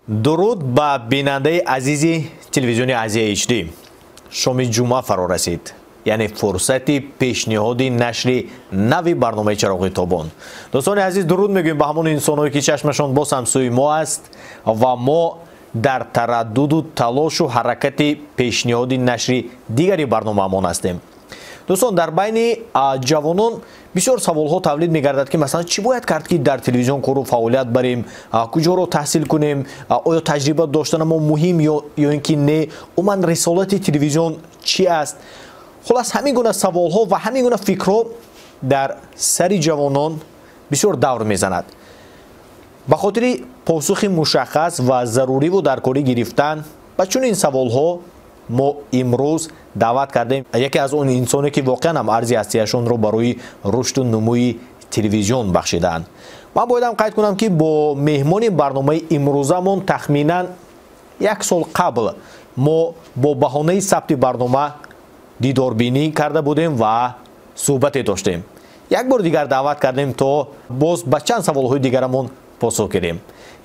درود با بیننده عزیزی تلویزیون آزیا HD. شام جمعه فرا رسید، یعنی فرصت پیشنهادی نشر نوی برنامه چراغ تابان. دوستان عزیز درود میگویم به همون انسانایی که چشمشان باز هم سوی ما است و ما در تردد و تلاش و حرکت پیشنهادی نشر دیگری برنامه ما هستیم. دوستان در بین جوانان بسیار سوال ها تولید میگردد که مثلا چی باید کرد که در تلویزیون کار و فعالیت بریم، کجا رو تحصیل کنیم، آیا تجربه داشتن ما مهم یا اینکه نه، عموما رسالت تلویزیون چی است. خلاص همین گونه سوال ها و همین گونه فکرها در سر جوانان بسیار دور میزند. به خاطر پاسخ مشخص و ضروری و درکاری گرفتن و چون این سوال ها ما امروز دعوت کردیم یکی از اون انسانی که واقعا هم ارزی هستیشون رو برای رشد و نموی تلویزیون بخشیدن. من بایدم قید کنم که با مهمان برنامه امروزمون تخمینا یک سال قبل ما با بهانه ثبت برنامه دیداربینی کرده بودیم و صحبت داشتیم. یک بار دیگر دعوت کردیم تا باز به چند سوالهای دیگرمون پاسخ بدیم.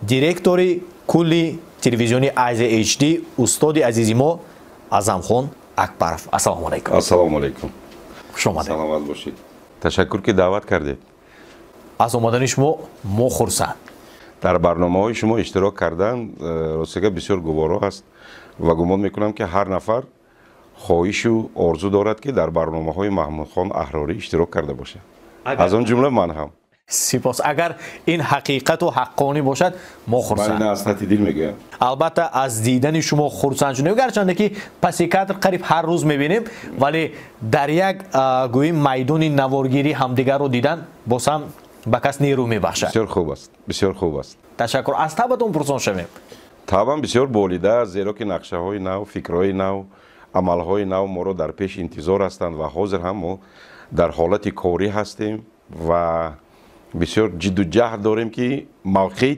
دیرکتور کلی تلویزیونی آزیا HD استاد عزیزی ما اعظمخان اکبرов. السلام علیکم. السلام علیکم. خوش آمدید. سلامت باشید. تشکر که دعوت کردید. از اومدن شما ما خرسند. در برنامه‌های شما اشتراک کردن راستش بسیار گوارا است و گمان میکنم که هر نفر خواهش و آرزو دارد که در برنامه‌های محمود خان احراری اشتراک کرده باشه. از اون جمله من هم. سپاس. اگر این حقیقت و حقانی باشد ما خرسند. من از ته دل میگم. البته از دیدن شما خرسند شدیم، گرچه که پس کادر قریب هر روز میبینیم ولی در یک گویی میدان نوارگیری همدیگر رو دیدن باز هم به کس نیرو میبخشد. بسیار خوب است. بسیار خوب است. تشکر. از تابتون پرسان شویم. طبعا بسیار بالیده است زیرا که نقشه های نو، فکرهای نو، عمل های نو ما رو در پیش انتظار هستند و حاضر هم ما در حالت کاری هستیم و بسیار جد و جهد داریم که موقع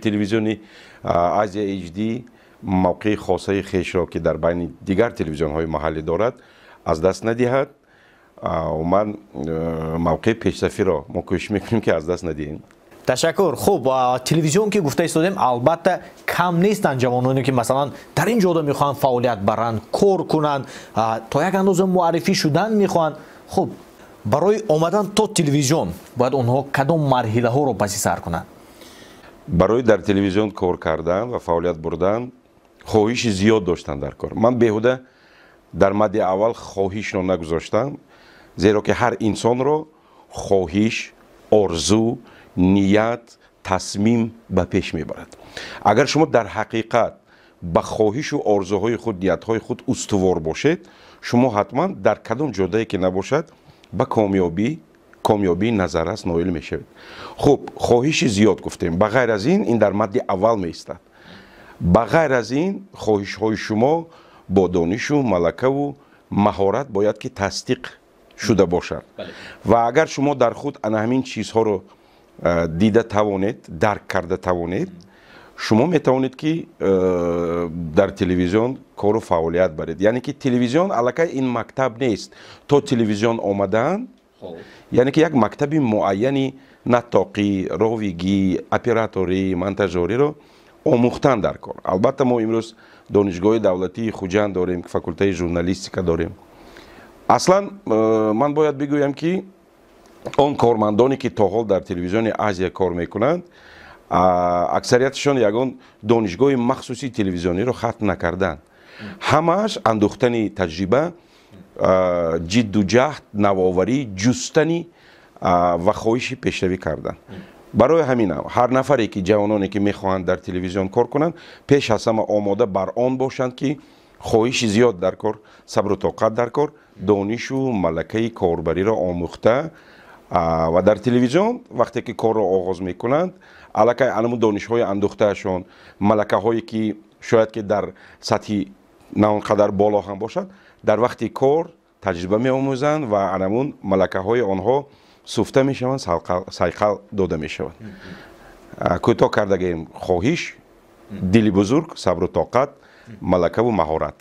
تلویزیونی آزیا HD موقع خاصه خیش را که در بین دیگر تلویزیون های محلی دارد از دست ندهد و من موقع پیشرفتی را ما کوشش میکنیم که از دست ندهیم. تشکر. خوب، تلویزیون که گفته استادیم البته کم نیستن جوانانی که مثلا در این جاده میخوان فعالیت برند، کار کنند، تا یک اندازه معرفی شدن میخوان. خب برای آمدن تا تلویزیون باید اونها کدام مرحله ها رو پس سر کنند؟ برای در تلویزیون کار کردن و فعالیت بردن خواهش زیاد داشتن در کار. من بیهوده در مد اول خواهش رو نگذاشتم زیرا که هر انسان رو خواهش، آرزو، نیت، تصمیم به پیش میبرد. اگر شما در حقیقت به خواهش و آرزوهای خود، نیتهای خود استوار باشید، شما حتما در کدام جاده‌ای که نباشد به کامیابی نظر است نایل میشوید. خب خواهش زیاد گفتیم. بغیر از این در مد اول میستد. بغیر از این خواهش های شما با دانش و ملکه و مهارت باید که تصدیق شده باشد. و اگر شما در خود همین چیزها رو دیده توانید، درک کرده توانید، شما میتوانید که در تلویزیون کار و فعالیت برید. یعنی که تلویزیون الکی این مکتب نیست. تو تلویزیون آمدن یعنی که یک مکتب معینی نطاقی، راویگی، اپراتوری، منتاژوری رو آموختن در کار. البته ما امروز دانشگاه دولتی خوجند داریم که فاکولته ژورنالیستیکا داریم. اصلا من باید بگویم که اون کارمندانی که تا حال در تلویزیون آزیا کار میکنند اکثریتشون یگان دانشگاه مخصوصی تلویزیونی رو ختم نکردن. همش اندوختن تجربه، جد و جهد، نوآوری، جستنی و خواهش پیشروی کردن. برای همین هر نفری که جوانانی که میخواهند در تلویزیون کار کنند پیش از همه آماده بر آن باشند که خواهش زیاد در کار، صبر و طاقت در کار، دانش و ملکه کاربری را آموخته و در تلویزیون وقتی که کار را آغاز میکنند الکی علم دانش های اندوختهشون، ملکه هایی که شاید که در سطح نه اونقدر بالا هم باشد در وقتی کار تجربه می آموزند و علمون ملکه های آنها سفته می شوند، سایقل داده می شوند. کوتاه کردگیم خواهش، دل بزرگ، صبر و طاقت، ملکه و مهارت.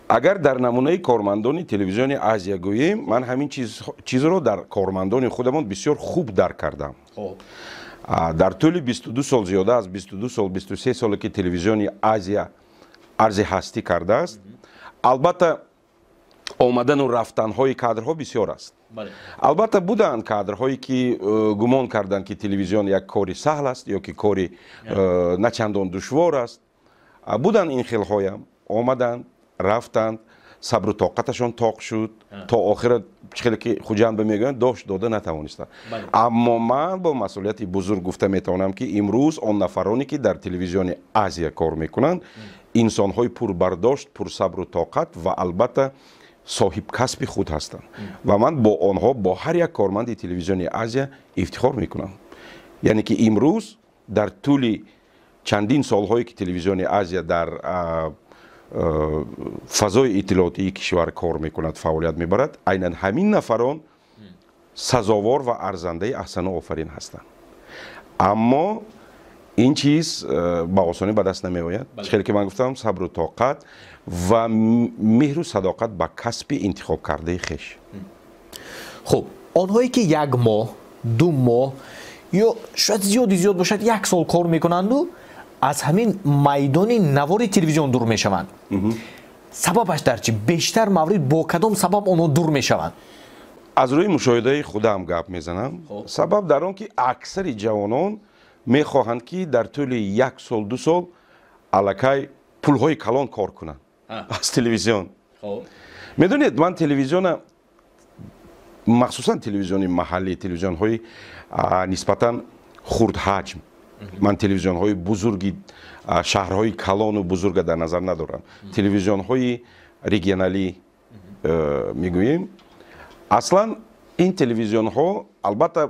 اگر در نمونه کارمندان تلویزیون آزیا گوییم من همین چیز رو در کارمندان خودمون بسیار خوب درک کردم. дар тӯли 22 сол зиёда аз 22 сол 23 соле ки телевизиони азия арзи ҳастӣ кардааст албатта омадану рафтанҳои кадрҳо бисёр аст албатта буданд кадрҳое ки гумон карданд ки телевизион як кори саҳл аст ё ки кори на чандон душвор аст буданд ин хелҳоям омаданд рафтанд сабру тоқаташон тоқ шуд то охира хеле ки хуҷанба мегӯянд дошт дода натавонистанд аммо ман бо масъулияти бузург гуфта метавонам ки имрӯз он нафароне ки дар телевизиони азия кор мекунанд инсонҳои пурбардошт пурсабру тоқат ва албатта соҳибкасби худ ҳастанд ва ман бо онҳо бо ҳар як корманди телевизиони азия ифтихор мекунам яъне ки имрӯз дар тӯли чандин солҳое ки телевизиони азия дар фазои иттилоотии кишвар кор мекунад фаъолият мебарад айнан ҳамин нафарон сазовор ва арзандаи аҳсану офарин ҳастанд аммо ин чиз ба осонӣ ба даст намеояд хеле ки ман гуфтам сабру тоқат ва меҳру садоқат ба касби интихоб кардаи хеш хуб онҳое ки як моҳ ду моҳ ё шояд зиёд бошад як сол кор мекунанду аз ҳамин майдони навори телевизион дур мешаванд сабабаш дар чӣ бештар маврид бо кадом сабаб онҳо дур мешаванд аз рӯи мушоҳидаи худам гап мезанам сабаб дар он ки аксари ҷавонон мехоҳанд ки дар тӯли як сол ду сол аллакай пулҳои калон кор кунанд аз телевизион медонед ман телевизиона махсусан телевизиони маҳаллӣ телевизионҳои нисбатан хурдҳаҷм ман телевизионҳои бузурги шаҳрҳои калону бузурга дар назар надорам телевизионҳои регионалӣ мегӯем аслан ин телевизионҳо албатта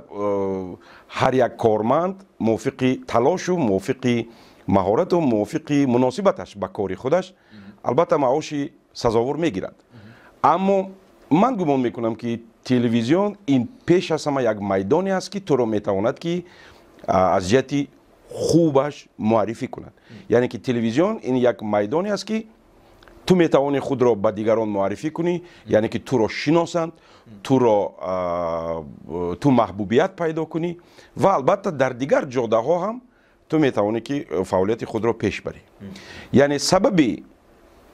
ҳар як корманд мувофиқи талошу мувофиқи маҳорату мувофиқи муносибаташ ба кори худаш албатта маоши сазовор мегирад аммо ман гумон мекунам ки телевизион ин пеш аз ҳама як майдоне аст ки туро метавонад ки аз ҷиҳати хубаш муаррифӣ кунад яъне ки телевизион ин як майдоне аст ки ту метавони худро ба дигарон муаррифӣ кунӣ яъне ки туро шиносанд ту маҳбубият пайдо кунӣ ва албатта дар дигар ҷодаҳо ҳам ту метавонӣ ки фаъолияти худро пеш барӣ яъне сабаби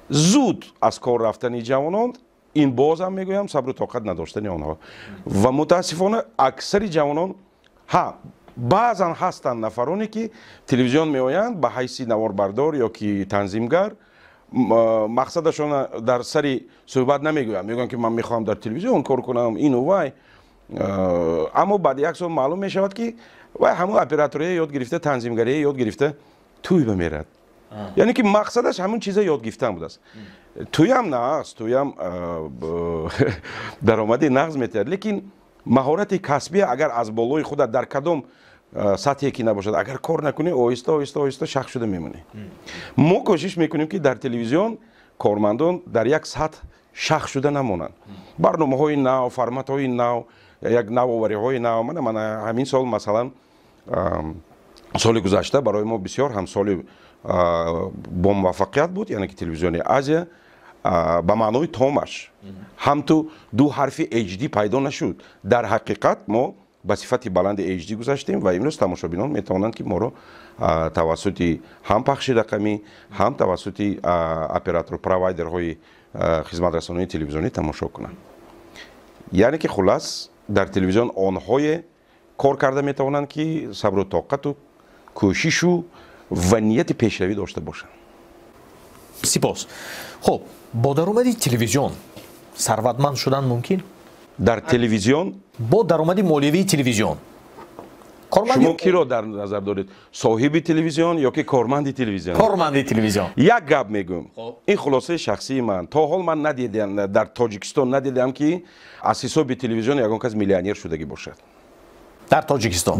зуд аз кор рафтани ҷавонон ин боз ҳам мегӯям сабру тоқат надоштани онҳо ва мутаассифона аксари ҷавонон баъзан ҳастанд нафароне ки телевизион меоянд ба ҳайси наворбардор ё ки танзимгар мақсадашон дар сари суҳбат намегӯянд мегӯянд ки ман мехоҳам дар телевизион кор кунам ину вай аммо баъди як сол маълум мешавад ки вай ҳамун оператория ёд гирифта танзимгария ёд гирифта туй бамерад яъне ки мақсадаш ҳамун чиза ёд гирифтан будааст туям нааст туям даромади нағз метиҳад лекин маҳорати касбия агар аз болои худат дар кадом сатҳе ки набошад агар кор накунӣ оҳиста оҳиста шах шуда мемонӣ мо кӯшиш мекунем ки дар телевизион кормандон дар як сатҳ шах шуда намонанд барномаҳои нав форматҳои нав як навовариҳои нав ман ҳамин сол масалан соли гузашта барои мо бисёр ҳам соли бо муваффақият буд яъне ки телевизиони азия ба маънои томаш ҳам ту ду ҳарфи HD пайдо нашуд дар ҳақиқат мо ба сифати баланди HD гузаштем ва имрӯз тамошобинон метавонанд ки моро тавассути ҳам пахши рақамӣ ҳам тавассути оператор провайдерҳои хизматрасоноии телевизионӣ тамошо кунанд яъне ки хулас дар телевизион онҳое кор карда метавонанд ки сабру тоқату кӯшишу ва нияти пешравӣ дошта бошанд сипос хуб бо даромади телевизион сарватманд шудан мумкин дар телевизион бо даромади молиявии телевизион шумо киро дар назар доред соҳиби телевизион ё ки корманди телевизион корманди телевизион як гап мегӯм ин хулосаи шахсии ман то ҳол ман надидам дар тоҷикистон надидам ки аз ҳисоби телевизион ягон кас миллионер шудагӣ бошад дар тоҷикистон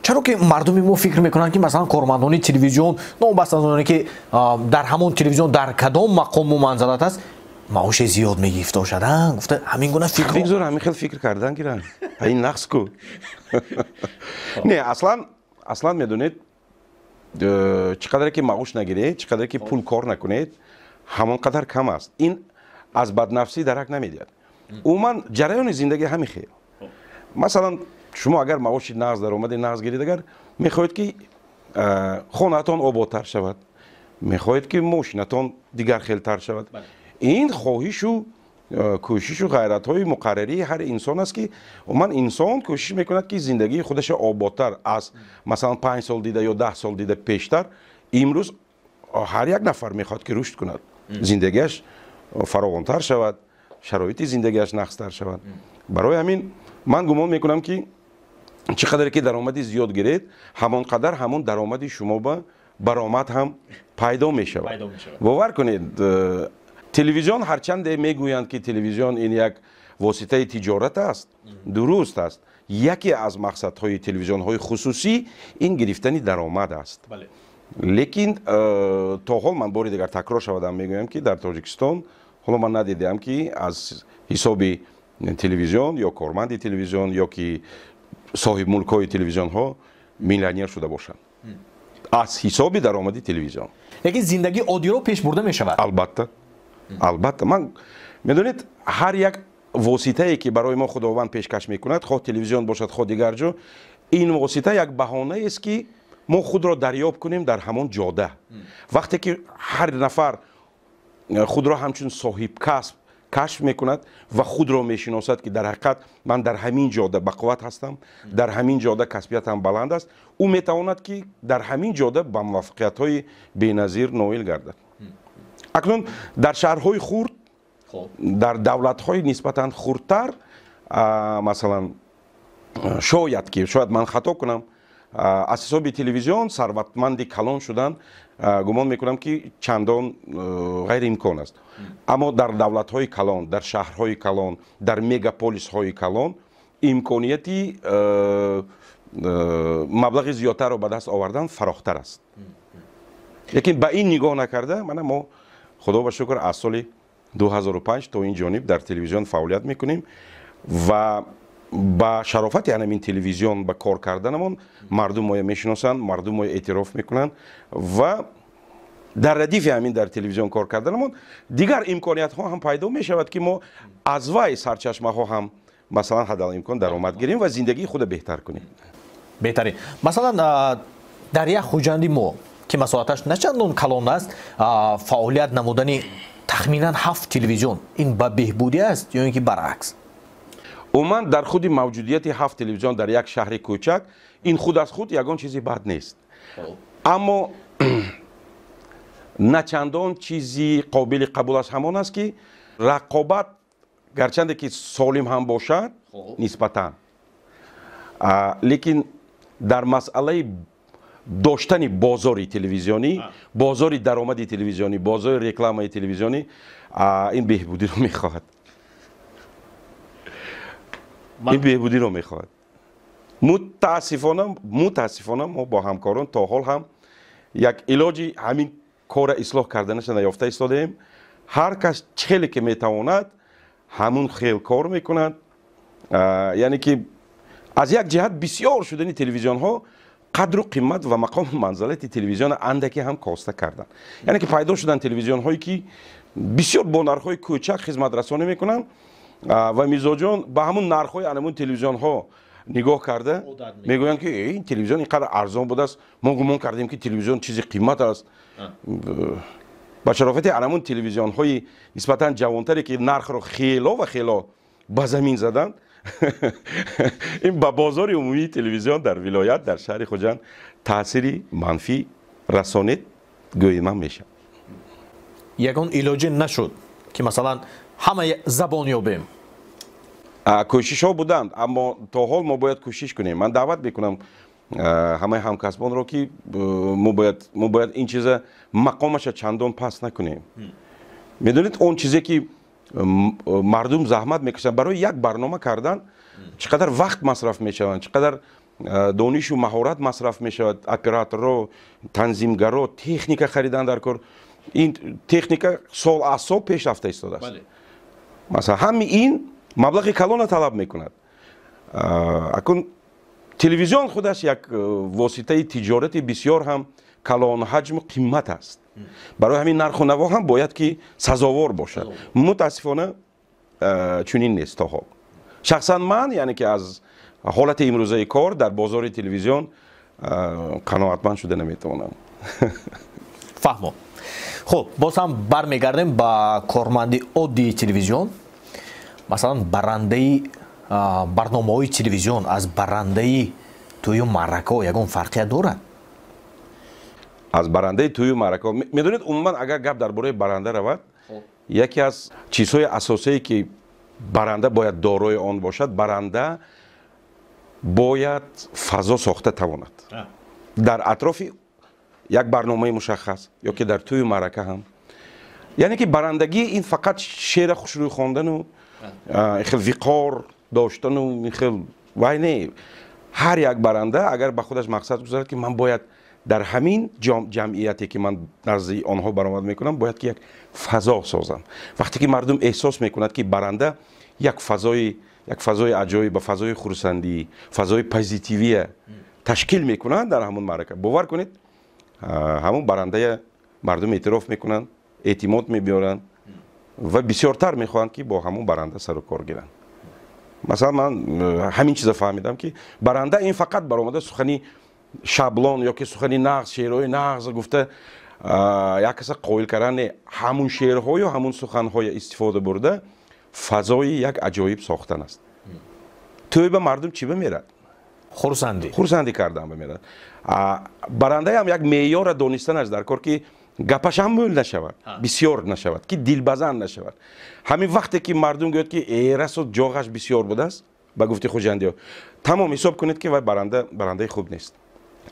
чаро ки мардуми мо фикр мекунанд ки масалан кормандони телевизион новобаста аз оне ки дар ҳамон телевизион дар кадом мақому манзилат аст маоши зиёд мегирифта бошаданд гуфта ҳамин гуна фикр ҳамин хел фикр кардан гиранд ин нақс ку не аслан медонед чӣ қадаре ки маош нагиред чӣ қадаре ки пул кор накунед ҳамон қадар кам аст ин аз баднафсӣ дарак намедиҳад умуман ҷараёни зиндагӣ ҳамин хел масалан شما اگر معاش نقض درآمد نقض گیرید اگر میخواهید که خانه‌تان آبادتر شود، میخواهید که ماشینتان دیگر خیلتر شود. این خواهش و کوشش و غیرت های مقرری هر انسان است که من انسان کوشش میکند که زندگی خودش آبادتر از مثلا 5 سال دیده یا 10 سال دیده پیشتر. امروز هر یک نفر میخواد که رشد کند، زندگیش فراوانتر شود، شرایط زندگیش نقصتر شود. برای همین من گمان میکنم که چقدر که درآمدی زیاد گیرید همانقدر همون درآمدی شما به برآمد هم پیدا میشود. باور کنید تلویزیون هرچند میگویند که تلویزیون این یک واسطه تجارت است، درست است. یکی از مقصدهای تلویزیون های خصوصی این گرفتن درآمد است. لیکن تا حال من باری دیگر تکرار شدم میگویم که در تاجیکستان حالا من ندیدم که از حساب تلویزیون یا کارمند تلویزیون یا که صاحب ملک های تلویزیون ها میلیونر شده باشند از حساب درآمدی تلویزیون. لیکن زندگی عادی رو پیش برده می شود. البته من میدونید هر یک واسطه ای که برای ما خداوند پیشکش میکند، خود تلویزیون باشد خود دیگر جا، این واسطه یک بهانه است که ما خود را دریافت کنیم در همون جاده. وقتی که هر نفر خود را همچون صاحب کسب کشف میکند و خود را میشناسد که در حقیقت من در همین جاده بقوت هستم، در همین جاده کسبیتم بلند است، او میتواند که در همین جاده به موفقیت های بی‌نظیر نائل گردد. اکنون در شهرهای خرد، در دولت‌های نسبتاً خردتر، مثلا شاید من خطا کنم، از حساب تلویزیون ثروتمند کلان شدن گمان میکنم که چندان غیر امکان است. اما در دولت‌های کلان، در شهرهای کلان، در مگاپولیس‌های کلان امکانیتی مبلغ زیادتر را به دست آوردن فراختر است. لیکن به این نگاه نکرده ما خدا به شکر از سال 2005 تا این جانب در تلویزیون فعالیت میکنیم و با شرافت همین تلویزیون با کار کردنمون مردم ما میشناسند، مردم ما اعتراف میکنند و در ردیف همین در تلویزیون کار کردنمون دیگر امکانیت ها هم پیدا میشود که ما از وای سرچشمه ها هم مثلا حد امکان درآمد گیریم و زندگی خود بهتر کنیم. بهتره. مثلا در یک خوجندی ما که مساحتش نه چندان کلان است، فعالیت نمودن تخمینا 7 تلویزیون، این به بهبودی است یا اینکه برعکس؟ عموما در خود موجودیت 7 تلویزیون در یک شهر کوچک این خود از خود یگان چیزی بد نیست، اما نه چندان چیزی قابل قبول است همان است که رقابت گرچند که سالم هم باشد نسبتا، لیکن در مسئله داشتن بازار تلویزیونی، بازار درآمد تلویزیونی، بازار رکلام تلویزیونی این بهبودی رو میخواهد. این بهبودی رو میخواهد. متاسفانه ما با همکاران تا حال هم یک علاجی همین کار اصلاح کردنش نیافته ایستادیم. هر کس چهلی که میتواند همون خیل کار میکند. یعنی که از یک جهت بسیار شدن تلویزیون ها قدر و قیمت و مقام منزلت تلویزیون اندکی هم کاسته کردن. یعنی که پیدا شدن تلویزیون هایی که بسیار با نرخ های کوچک خدمت رسانی میکنن و میزاجان به همون نرخ های همون تلویزیون ها نگاه کرده میگویند که این تلویزیون اینقدر ارزان بوده است، ما گمان کردیم که تلویزیون چیزی قیمت است. با شرافت همون تلویزیون های نسبتا جوانتری که نرخ رو خیلا به زمین زدن این با بازار عمومی تلویزیون در ولایت در شهر خوجند تأثیری منفی رسانید گویما میشه. یگان علاج نشد که مثلا همه زبان یابیم؟ کوشش ها بودند، اما تا حال ما باید کوشش کنیم. من دعوت میکنم همه همکسبان رو که ما باید این چیز مقامش چندان پس نکنیم. میدونید اون چیزی که مردم زحمت میکشن برای یک برنامه کردن چقدر وقت مصرف میشوند، چقدر دانش و مهارت مصرف میشود. اپراتور، تنظیمگرا، تکنیک خریدن در کار، این تکنیک سال از سال پیش رفته ایستاده است. مثلا همین این مبلغ کلان طلب میکند. اکنون تلویزیون خودش یک واسطه تجارتی بسیار هم کلان حجم و قیمت است. برای همین نرخ و نوا هم باید که سزاوار باشد. متاسفانه چنین نیست تا حال. شخصا من یعنی که از حالت امروزه کار در بازار تلویزیون قناعتمند شده نمیتونم. فهمم. خب باز هم برمیگردیم با کارمندی عادی تلویزیون. مثلا برنده برنامه‌های تلویزیون از برنده توی معرکه یگان فرقی دارد؟ از برنده توی معرکه میدونید عموما اگر گپ درباره برنده رود یکی از چیزهای اساسی که برنده باید دارای آن باشد، برنده باید فضا ساخته تواند در اطراف یک برنامه مشخص یا که در توی معرکه هم. یعنی که برندگی این فقط شعر خوشروی خواندن و خیلی وقار داشتن و خیلی وای نه. هر یک برنده اگر به خودش مقصد گذارد که من باید در همین جمعیتی که من نزد آنها برآمد میکنم باید که یک فضا سازم. وقتی که مردم احساس میکند که برنده یک فضای عجایب با فضای خرسندی، فضای پوزیتیوی تشکیل میکنند در همون معرکه، باور کنید همون برنده مردم اعتراف میکنند، اعتماد میبیارند و بسیارتر میخواهند که با همون برنده سر و کار گیرند. مثلا من همین چیزا فهمیدم که برنده این فقط برآمده سخنی شابلون یا که سخنی نغز، شعرهای نغز گفته یک کس قائل کردن همون شعرهای و همون سخنهای استفاده برده فضای یک عجایب ساختن است. توی به مردم چی بمیرد؟ خرسندی کردن بمیرد. برنده هم یک معیار دانستن است در کار که گپش هم مول نشود، بسیار نشود، که دلبزن نشود. همین وقتی که مردم گوید که ایرس و جاغش بسیار بوده است با گفته خوجندی ها، تمام حساب کنید که وای برنده خوب نیست.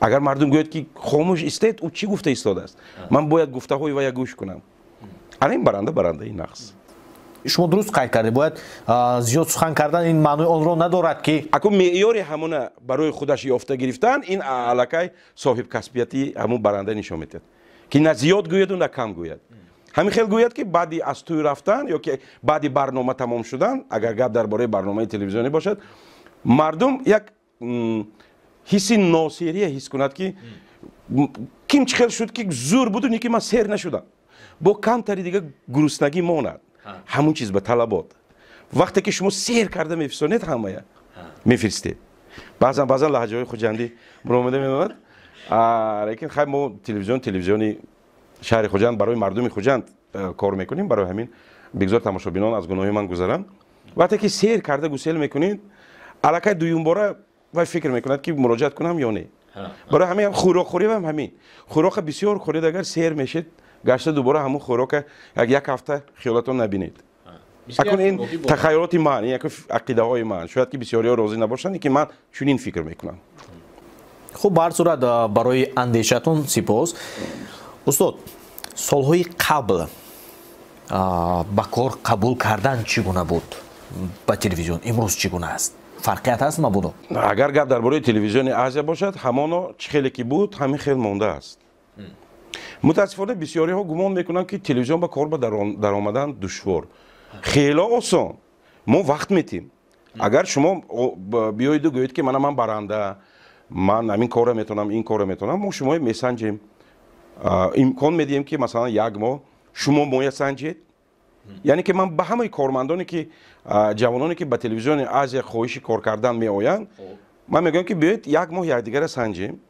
اگر مردم گوید که خاموش استید او چی گفته ایستاده است، من باید گفته های وای گوش کنم، این برنده نقص. شما درست قید کرده، باید زیاد سخن کردن این معنی آن را ندارد که اگه معیار همون برای خودش یافته گرفتن این علاقه صاحب کسبیتی همون برنده نشون میده که نه زیاد گوید و نه کم گوید. همین خیلی گوید که بعدی از توی رفتن یا که بعدی برنامه تمام شدن، اگر گپ درباره برنامه تلویزیونی باشد، مردم یک حس ناصری حس کند که کیم چخیل شد که زور بود و که من سیر نشدم، با کم تری دیگه گرسنگی ماند. همون چیز به طلبات وقتی که شما سیر کرده میفرستید همه میفرستید. بعضا لهجه های خوجندی برآمده میاد، لیکن خیلی ما تلویزیونی شهر خوجند برای مردم خوجند کار میکنیم، برای همین بگذار تماشابینان از گناه من گذرن. وقتی که سیر کرده گوسل میکنید علاقه دویم باره و فکر میکند که مراجعت کنم یا نه. برای همین خوراک خوری هم همین خوراک بسیار خورید، اگر سیر میشید گشته دوباره همون خوراک یک هفته خیالتون نبینید. اکنون این تخیلات من، یک عقیده های من، شاید که بسیاری ها راضی نباشند که من چنین فکر میکنم. خب به هر صورت برای اندیشتون سپاس. استاد، سالهای قبل با کار قبول کردن چگونه بود با تلویزیون، امروز چگونه است؟ فرقیت هست نبوده؟ اگر گپ درباره تلویزیون آزیا باشد همانا خیلی که بود همین خیلی مونده است. متاسفانه بسیاری ها گمان میکنن که تلویزیون با کار در آمدن دشوار، خیلی آسان. ما وقت میتیم. اگر شما بیایید و گویید که من برنده، من همین کار میتونم، این کار میتونم، ما شما میسنجیم، امکان میدیم که مثلا یک ماه شما مایه سنجید. یعنی که من به همه کارمندانی که جوانانی که به تلویزیون آزیا خواهش کار کردن می آیند، من میگم که بیایید یک ماه یکدیگر سنجیم،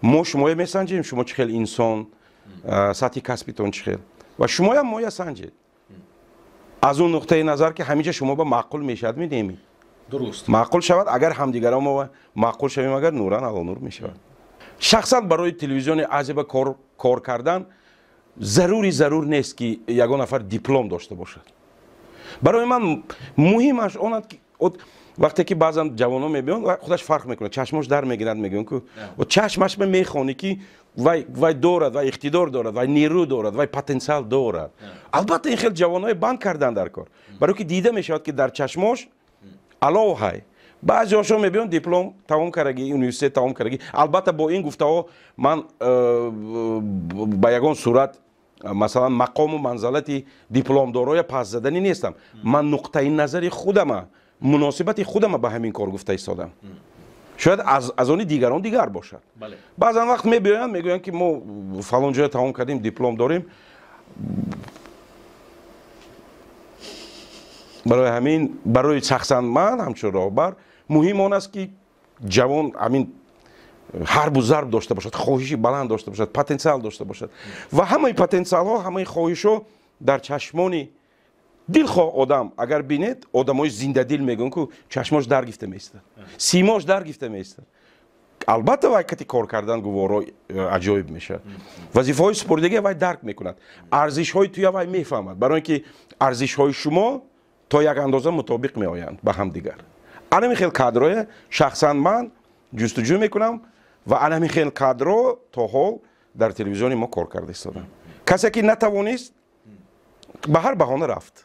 ما شما میسنجیم شما چخیل انسان، سطح کسبیتون چخیل و شما هم مایه سنجید. از اون نقطه نظر که همیشه شما با معقول میشد میدیم، درست معقول شود. اگر همدیگران ما معقول شویم، اگر نوران علی نور میشود. شخصا برای تلویزیون آزیا کار کردن ضرور نیست که یگان نفر دیپلم داشته باشد. برای من مهمش آن است که وقتی که بعضا جوانان میبینن و خودش فرق میکنه، چشمش در میگیرند، میگن که و چشمش میخونه که وای دارد، وای اقتدار دارد، وای نیرو دارد، وای پتانسیل دارد. البته این خیلی جوانای بند کردن در کار، برای که دیده میشود که در چشمش علاوه های بعضی هاشون میبینن دیپلم تمام کردگی، یونیورسیته تمام کردگی. البته با این گفته ها من با یگان صورت مثلا مقام و منزلتی دیپلم دارای پس زدنی نیستم. من نقطه نظر خودم، مناسبت خودم به همین کار گفته ایستادم. شاید از اون دیگران دیگر باشد. بعضا وقت میبینن میگوین که ما فلان جای تمام کردیم، دیپلم داریم. برای همین برای شخصا من همچون راهبر муҳим он аст ки ҷавон ҳамин ҳарбу зарб дошта бошад, хоҳиши баланд дошта бошад, потенсиал дошта бошад ва ҳамаи потенсиалҳо, ҳамаи хоҳишҳо дар чашмони дилхоҳ одам агар бинед, одамои зиндадил мегӯянд ку чашмош даргифта меистад, симош даргифта меистад. албатта вай кати кор кардан гуворо аҷоиб мешавад. вазифаҳои супурдагӣ вай дарк мекунад, арзишҳои туя вай мефаҳмад, барои ин ки арзишҳои шумо то як андоза мутобиқ меоянд ба ҳамдигар. анами хел кадрое шахсан ман ҷустуҷӯ мекунам ва анами хел кадро то ҳол дар телевизиони мо кор карда истодам. касе ки натавонист ба ҳар баҳона рафт.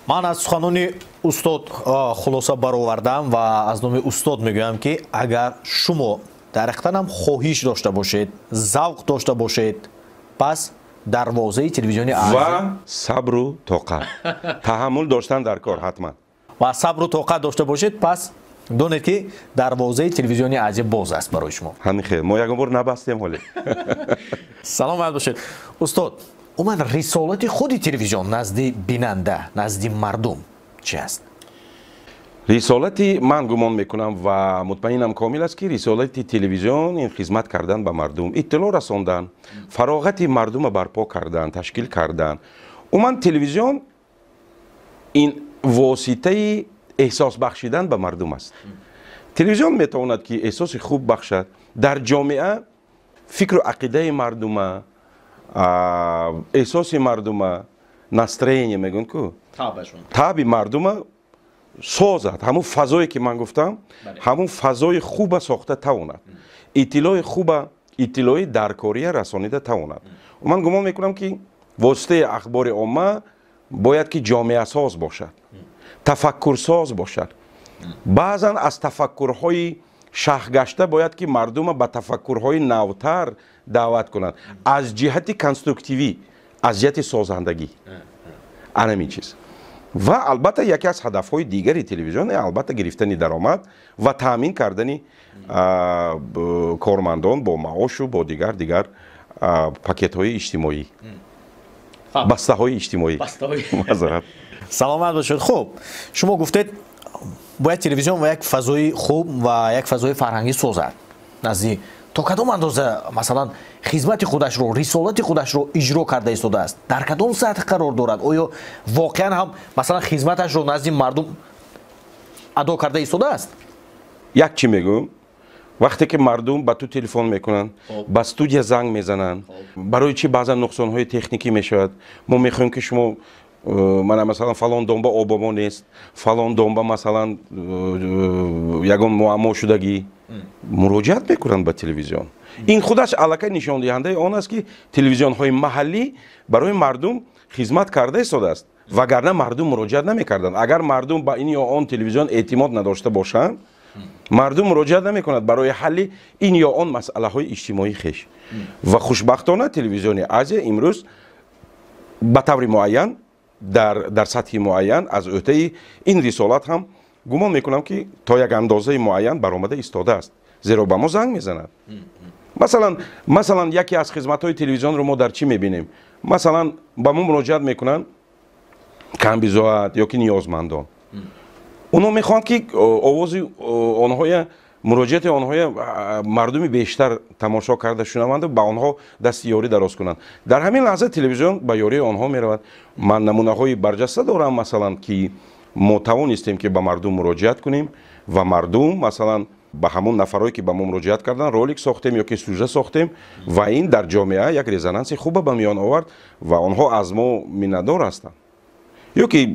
ман аз суханони устод хулоса баровардам ва аз номи устод мегӯям ки агар шумо дарехтанам хоҳиш дошта бошед, завқ дошта бошед, пас дарвозаи телевизиони ва сабру тоқат таҳаммул доштан дар кор ҳатман ва сабру тоқат дошта бошед, пас донед ки дарвозаи телевизиони азия боз аст барои шумо. ҳамин хел мо ягон бор набастем ҳоле. саломат бошед устод. умуман рисолати худи телевизион назди бинанда, назди мардум чи аст? рисолати ман гумон мекунам ва мутмаинам комил аст ки рисолати телевизион ин хизмат кардан ба мардум, иттилоъ расондан, фароғати мардума барпо кардан, ташкил кардан. умуман телевизион ин воситаи эҳсос бахшидан ба мардум аст. телевизион метавонад ки эҳсоси хуб бахшад дар ҷомеа, фикру ақидаи мардума, эҳсоси мардума, настроение мегӯянд ку таъби мардума созад. ҳамун фазое ки ман гуфтам, ҳамун фазои хуба сохта тавонад, иттилои хуба, иттилои даркория расонида тавонад. ман гумон мекунам ки воситаи ахбори омма бояд ки ҷомеасоз бошад, тафаккурсоз бошад. баъзан аз тафаккурҳои шаҳгашта бояд ки мардума ба тафаккурҳои навтар даъват кунад, аз ҷиҳати конструктивӣ, аз ҷиҳати созандагӣ. анамин чиз. ва албатта яке аз ҳадафҳои дигари телевизион албатта гирифтани даромад ва таъмин кардани кормандон бо маошу бо дигар пакетҳои иҷтимоӣ, бастаҳои иҷтимоӣ. мазорат. саломат бошед. хуб, шумо гуфтед бояд телевизион ва як фазои хуб ва як фазои фарҳангӣ созад назди то кадом андоза масалан хизмати худашро, рисолати худашро иҷро карда истодааст, дар кадом сатҳ қарор дорад? оё воқеан ҳам масалан хизматашро назди мардум адо карда истодааст? як чӣ мегӯм, вақте ки мардум ба ту телефон мекунанд, ба студия занг мезананд, барои чӣ баъзан нуқсонҳои техникӣ мешавад, мо мехоҳем ки шумо мана масалан фалон домба обомо нест, фалон домба масалан ягон муаммо шудагӣ, муроҷиат мекунанд ба телевизион. ин худаш аллакай нишондиҳандаи он аст ки телевизионҳои маҳаллӣ барои мардум хизмат карда истодааст, вагарна мардум муроҷиат намекарданд. агар мардум ба ин ё он телевизион эътимод надошта бошанд, мардум муроҷиат намекунад барои ҳалли ин ё он масъалаҳои иҷтимоии хеш. ва хушбахтона телевизиони азия имрӯз ба таври муайян дар сатҳи муайян аз ӯҳдаи ин рисолат ҳам гумон мекунам ки то як андозаи муайян баромада истодааст, зеро ба мо занг мезанад. масалан яке аз хизматҳои телевизионро мо дар чӣ мебинем? масалан ба мо муроҷиат мекунанд камбизоат ё ки ниёзмандон. онҳо мехоҳанд ки овози онҳоя, муроҷиати онҳоя мардуми бештар тамошо карда шунаванду ба онҳо дасти ёрӣ дароз кунанд. дар ҳамин лаҳза телевизион ба ёрии онҳо меравад. ман намунаҳои барҷаста дорам, масалан ки мо тавонистем ки ба мардум муроҷиат кунем ва мардум масалан ба ҳамон нафарое ки ба мо муроҷиат кардан ролик сохтем ё ки сюжет сохтем ва ин дар ҷомеа як резонанси хуба ба миён овард ва онҳо аз мо миннатдор ҳастанд. ё ки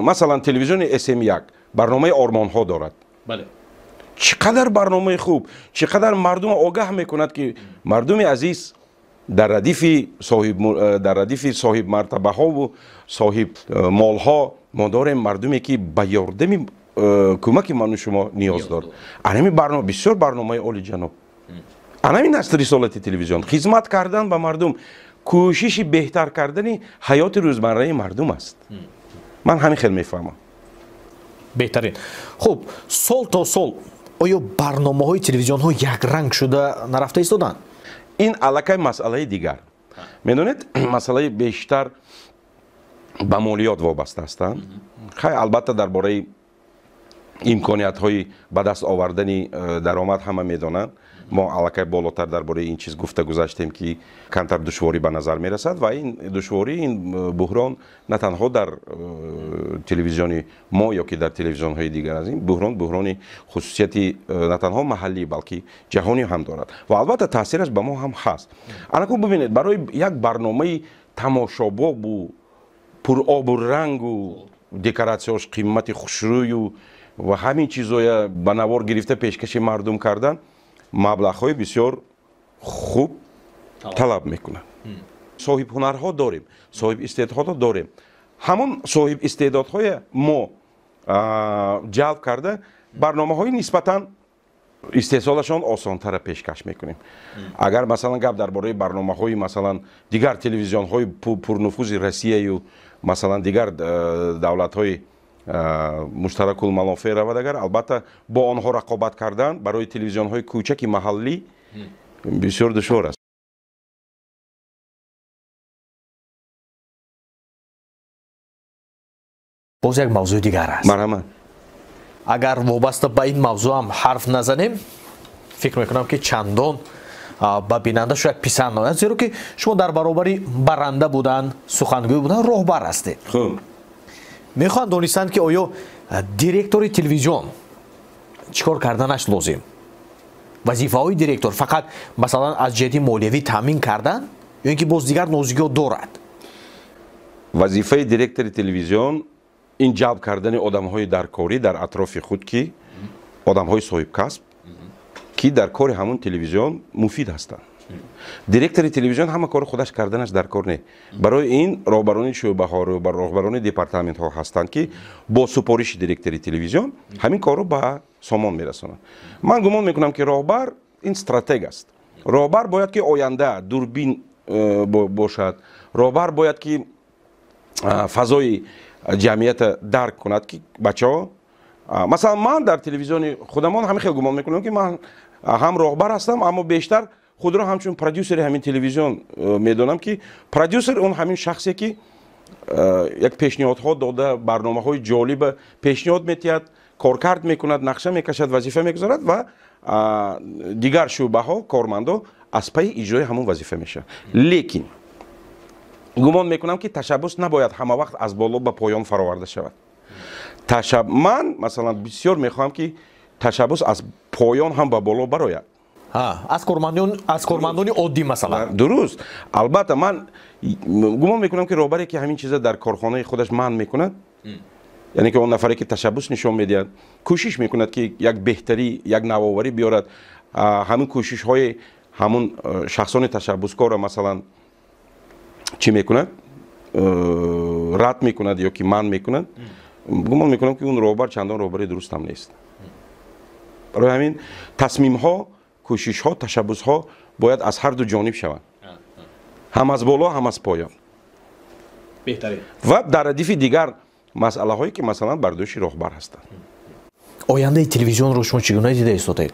масалан телевизиони SM1 барномаи ормонҳо дорад. чӣ қадар барномаи хуб, чӣ қадар мардум огаҳ мекунад ки мардуми азиз дар радифи соҳибмартабаҳову соҳибмолҳо мо дорем мардуме ки ба ёрдами кӯмаки ману шумо ниёз дорад. анами барнома бисёр барномаи олиҷаноб. анамин аст рисолати телевизион, хизмат кардан ба мардум, кӯшиши беҳтар кардани ҳаёти рӯзмарраи мардум аст. ман ҳамин хел мефаҳмам. беҳтарин. хуб, сол то сол оё барномаҳои телевизионҳо якранг шуда нарафта истоданд? ин аллакай масъалаи дигар. медонед масъалаи бештар ба молиёт вобаста ҳастанд. хай албатта дар бораи имкониятҳои ба даст овардани даромад ҳама медонанд. мо аллакай болотар дар бораи ин чиз гуфта гузаштем ки камтар душворӣ ба назар мерасад ва ин душворӣ, ин буҳрон на танҳо дар телевизиони мо ёки дар телевизионҳои дигар аз ин буҳрони хусусияти на танҳо маҳаллӣ балки ҷаҳонӣ ҳам дорад ва албатта таъсираш ба мо ҳам ҳаст. анакун бубинед, барои як барномаи тамошобобу пуробу рангу декоратсияш қимати хушрӯю ва ҳамин чизоя ба навор гирифта пешкаши мардум кардан маблағҳои бисёр хуб талаб мекунад. соҳибҳунарҳо дорем, соҳибистеъдодҳо дорем. ҳамон соҳибистеъдодҳои мо ҷалб карда барномаҳои нисбатан истеҳсолашон осонтара пешкаш мекунем. агар масалан гап дар бораи барномаҳои масалан дигар телевизионҳои пурнуфузи Россияю масалан дигар давлатҳои муштаракул малофе равад, агар албатта бо онҳо рақобат кардан барои телевизионҳои кӯчаки маҳаллӣ бисёр душвор аст. боз як мавзӯи дигар аст. марҳамат. агар вобаста ба ин мавзӯъ ҳам ҳарф назанем, фикр мекунам ки чандон ба бинанда шояд писанд наояд, зеро ки шумо дар баробари баранда будан, сухангӯй будан роҳбар ҳастед. хуб, мехоҳанд донистанд ки оё директори телевизион чӣ кор карданаш лозим? вазифаҳои директор фақат масалан аз ҷиҳати молиявӣ таъмин кардан ё ин ки боз дигар нозигиҳо дорад? вазифаи директори телевизион ин ҷалб кардани одамҳои даркорӣ дар атрофи худ, ки одамҳои соҳибкасб ки дар кори ҳамон телевизион муфид ҳастанд. директори телевизион ҳама кори худаш карданаш дар кор не. барои ин роҳбарони шӯъбаҳо, роҳбарони департаментҳо ҳастанд ки бо супориши директори телевизион ҳамин корро ба сомон мерасонанд. ман гумон мекунам ки роҳбар ин стратег аст. роҳбар бояд ки оянда дурбин бошад. роҳбар бояд ки фазои ҷамъията дарк кунад ки бачаҳо масалан ман дар телевизиони худамон ҳамин хел гумон мекунам ки ман ҳам роҳбар ҳастам, аммо бештар худро ҳамчун продюсери ҳамин телевизион медонам ки продюсер он ҳамин шахсе ки як пешниҳодҳо дода барномаҳои ҷолиба пешниҳод метиҳад, коркард мекунад, нақша мекашад, вазифа мегузорад ва дигар шӯъбаҳо кормандо аз пайи иҷрои ҳамон вазифа мешавад. лекин гумон мекунам ки ташаббус набояд ҳама вақт аз боло ба поён фароварда шавад. ман масалан бисёр мехоҳам ки ташаббус аз поён ҳам ба боло барояд. аз кормандони оддӣ масалан. дуруст. албатта ман гумон мекунам ки роҳбаре ки ҳамин чиза дар корхонаи худаш маҳн мекунад, яъне ки он нафаре ки ташаббус нишон медиҳад, кӯшиш мекунад ки як беҳтарӣ, як навоварӣ биёрад. ҳамин кӯшишҳои ҳамон шахсони ташаббускора масалан чӣ мекунад? рад мекунад ё ки маън мекунад. гумон мекунам ки он роҳбар чандон роҳбари дуруст ҳам нест. барои ҳамин тасмимҳо, кӯшишҳо, ташаббусҳо бояд аз ҳарду ҷониб шаванд. ҳам аз боло, ҳам аз поён. беҳтарин. ва дар радифи дигар масъалаҳое ки масалан бардошти роҳбар ҳастанд. ояндаи телевизионро шумо чӣ гуна дида истодед?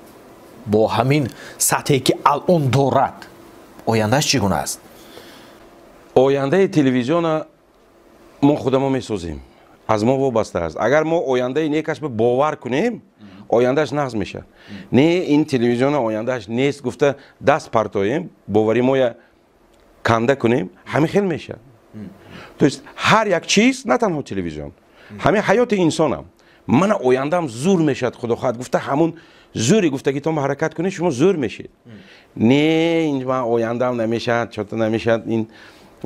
бо ҳамин сатҳе ки алон дорад, ояндааш чӣ гуна аст? ояндаи телевизиона мо худамон месозем. аз мо вобаста аст. агар мо ояндаи некаш бовар кунем, ояндааш нағз мешавад. не ин телевизиона ояндааш нест гуфта даст партоем, боваримоя канда кунем, ҳамин хел мешавад. то есть ҳар як чиз, на танҳо телевизион, ҳамин ҳаёти инсонам. мана ояндаам зур мешавад, худо хоҳад гуфта ҳамун зури гуфта ки то ҳаракат кунед, шумо зур мешед. не ин ояндаам намешавад, чото намешавад, ин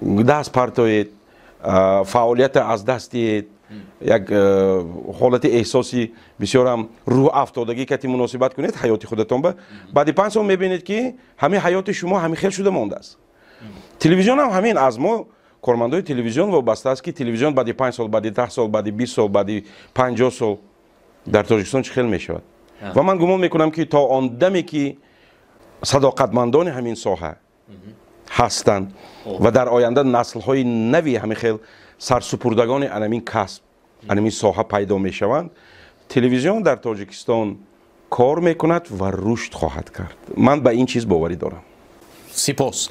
даст партоед, фаъолията аз даст диҳед, як ҳолати эҳсоси бисёрам рӯҳ афтодагӣ кати муносибат кунед ҳаёти худатон ба баъди 5 сол мебинед ки ҳамин ҳаёти шумо ҳамин хел шуда мондааст. телевизион ҳам ҳамин. аз мо кормандои телевизион вобаста аст ки телевизион баъди 5 сол, баъди 10 сол, баъди 20 сол, баъди 50 сол дар тоҷикистон чӣ хел мешавад. ва ман гумон мекунам ки то он даме ки садоқатмандони ҳамин соҳа ҳастанд ва дар оянда наслҳои нави ҳамин хел сарсупурдагони анамин касб, анамин соҳа пайдо мешаванд, телевизион дар тоҷикистон кор мекунад ва рушд хоҳад кард. ман ба ин чиз боварӣ дорам. сипос.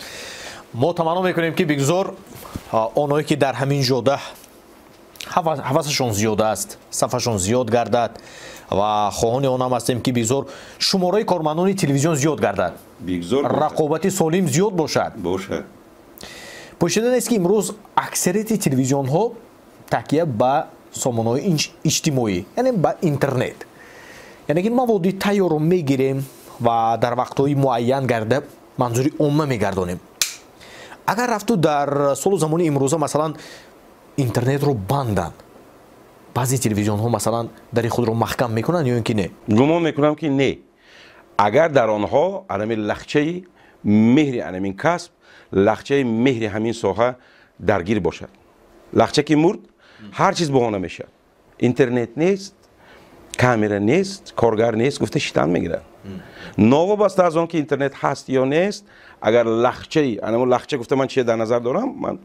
мо таманно мекунем ки бигзор онҳое ки дар ҳамин ҷода ҳавасашон зиёд аст, сафашон зиёд гардад ва хоҳони онам ҳастем ки бигзор шумораи кормандони телевизион зиёд гардад, рақобати солим зиёд бошад. пӯшида нест ки имрӯз аксарияти телевизионҳо такя ба сомонаҳои иҷтимоӣ, яъне ба интернет, яъне ки маводи тайёрро мегирем ва дар вақтҳои муайян гарда манзури умма мегардонем. агар рафту дар солу замони имрӯза масалан интернетро банданд, баъзе телевизионҳо масалан дари худро маҳкам мекунанд ё ин ки не? гумон мекунам ки не. агар дар онҳо анами лахчаи меҳри анамин касб, лахчаи меҳри ҳамин соҳа даргир бошад. лахча ки мурд, ҳар чиз баҳона мешавад. интернет нест, камера нест, коргар нест, гуфта шитан мегирад. новобаста аз он ки интернет ҳаст ё нест, агар лахчаи анамон лахча гуфта ман чие дар назар дорам, ман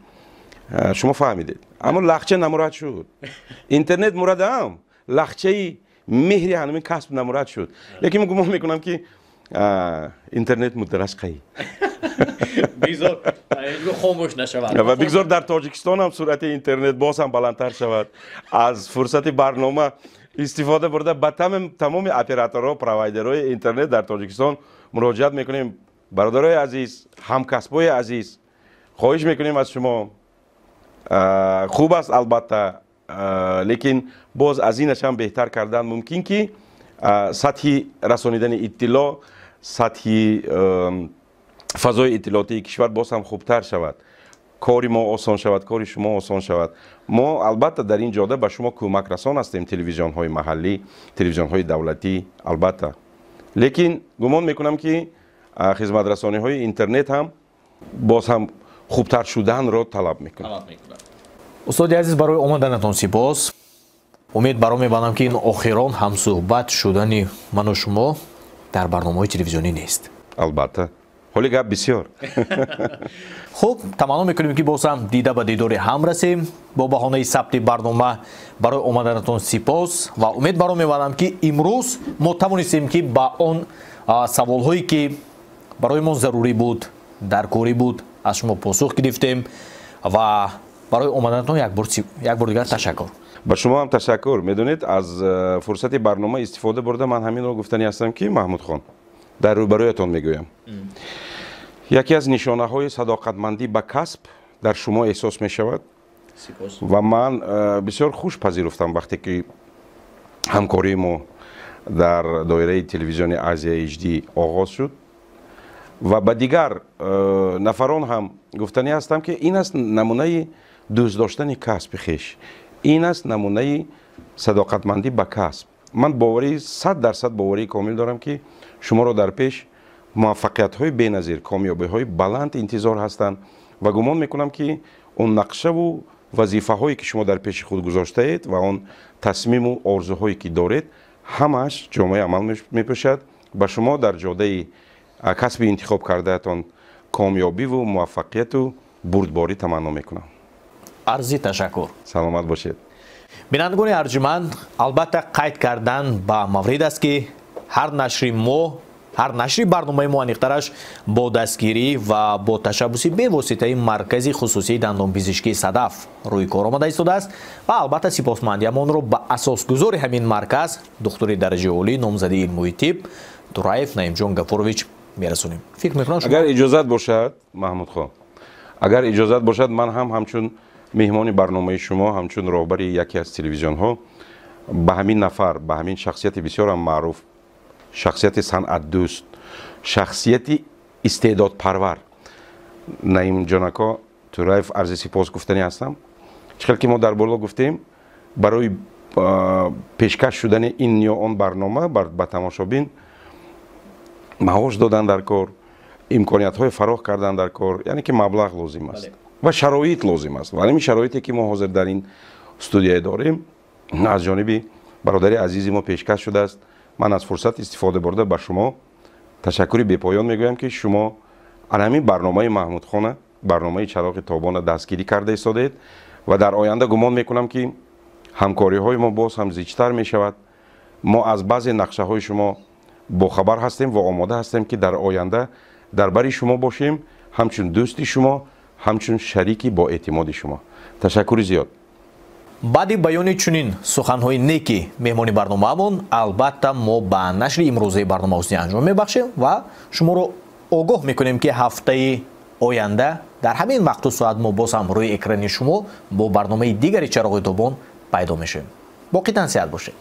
шумо фаҳмидед. аммо лахча намурад шуд. интернет мурадам, лахчаи меҳри ҳанамин касб намурад шуд. лекин гумон мекунам ки интернет мударашқаи бигзор хомӯш нашавад ва бигзор дар тоҷикистон ҳам суръати интернет боз ҳам баландтар шавад. аз фурсати барнома истифода бурда ба тамоми операторҳо, провайдерҳои интернет дар тоҷикистон муроҷиат мекунем. бародарои азиз, ҳамкасбои азиз, хоҳиш мекунем аз шумо, хуб аст албатта, лекин боз аз инаш ҳам беҳтар кардан мумкин ки сатҳи расонидани иттилоъ, сатҳи фазои иттилоотии кишвар боз ҳам хубтар шавад, кори мо осон шавад, кори шумо осон шавад. мо албатта дар ин ҷода ба шумо кӯмакрасон ҳастем, телевизионҳои маҳаллӣ, телевизионҳои давлатӣ, албатта. лекин гумон мекунам ки хизматрасониҳои интернет ҳам боз ҳам хубтар шуданро талаб мекунад. устоди азиз, барои омаданатон сипос. умед баро мебарам ки ин охирон ҳамсӯҳбат шудани ману шумо дар барномаҳои телевизионӣ нест. албатта, ҳоли гап бисёр. хуб, таманно мекунем ки боз ҳам дида ба дидори ҳам расем. бо баҳонаи сабти барнома барои омаданатон сипос ва умед баро мебарам ки имрӯз мо тавонистем ки ба он саволҳое ки барои мон зарурӣ буд, даркорӣ буд, аз шумо посух гирифтем ва барои омаданатон як бор дигар ташаккур. ба шумо ҳам ташаккур. медонед, аз фурсати барнома истифода бурда ман ҳаминро гуфтанӣ ҳастам ки маҳмудхон, дар рӯбарӯятон мегӯям, яке аз нишонаҳои садоқатмандӣ ба касб дар шумо эҳсос мешавад ва ман бисёр хуш пазируфтам вақте ки ҳамкории мо дар доираи телевизиони Азия HD оғоз шуд ва ба дигар нафарон ҳам гуфтанӣ ҳастам ки ин аст намунаи дӯст доштани касби хеш, ин аст намунаи садоқатмандӣ ба касб. ман боварӣ 100% боварии комил дорам ки шуморо дар пеш муваффақиятҳои беназир, комёбиҳои баланд интизор ҳастанд ва гумон мекунам ки он нақшаву вазифаҳое ки шумо дар пеши худ гузоштаед ва он тасмиму орзуҳое ки доред, ҳамааш ҷомеа амал мепӯшад. ба шумо дар ҷодаи касби интихоб кардаатон комёбиву муваффақияту бурдборӣ таманно мекунам. арзи ташаккур. саломат бошед. бинандагони арҷуманд, албатта қайд кардан ба маврид аст ки ҳар нашри барномаи мо аниқтараш бо дастгирӣ ва бо ташаббуси бевоситаи маркази хусусии дандонпизишкии Садаф рӯи кор омада истодааст ва албатта сипосмандиамонро ба асосгузори ҳамин марказ, духтури дараҷаи олӣ, номзади илмуи тиб Дураев Наимҷон Гафурович мерасонем. фикр мекунам агар иҷозат бошад, маҳмудхон, агар иҷозат бошад, ман ҳам ҳамчун меҳмони барномаи шумо, ҳамчун роҳбари яке аз телевизионҳо ба ҳамин нафар, ба ҳамин шахсияти бисёрам маъруф, шахсияти санъатдӯст, шахсияти истеъдодпарвар Наимҷонако Тураев арзи сипос гуфтанӣ ҳастам. чӣ хел ки мо дар боло гуфтем, барои пешкаш шудани ин ё он барнома ба тамошобин маош додан дар кор, имкониятҳое фароғ кардан дар кор, яъне ки маблағ лозим аст ва шароит лозим аст. ва ҳамин шароите ки мо ҳозир дар ин студия дорем аз ҷониби бародари азизи мо пешкаш шудааст. ман аз фурсат истифода бурда ба шумо ташаккури бепоён мегӯям ки шумо ҳамин барномаи маҳмудхона, барномаи чароғи тобона дастгирӣ карда истодед ва дар оянда гумон мекунам ки ҳамкориҳои мо боз ҳам зичтар мешавад. мо аз баъзе нақшаҳои шумо бохабар ҳастем ва омода ҳастем ки дар оянда дар бари шумо бошем, ҳамчун дӯсти шумо, ҳамчун шарики боэътимоди шумо. ташаккури зиёд. баъди баёни чунин суханҳои неки меҳмони барномаамон албатта мо ба нашри имрӯзаи барнома ҳусни анҷом мебахшем ва шуморо огоҳ мекунем ки ҳафтаи оянда дар ҳамин вақту соат мо боз ҳам рӯи экрани шумо бо барномаи дигари чароғи тобон пайдо мешавем. боқитан сеҳат бошед.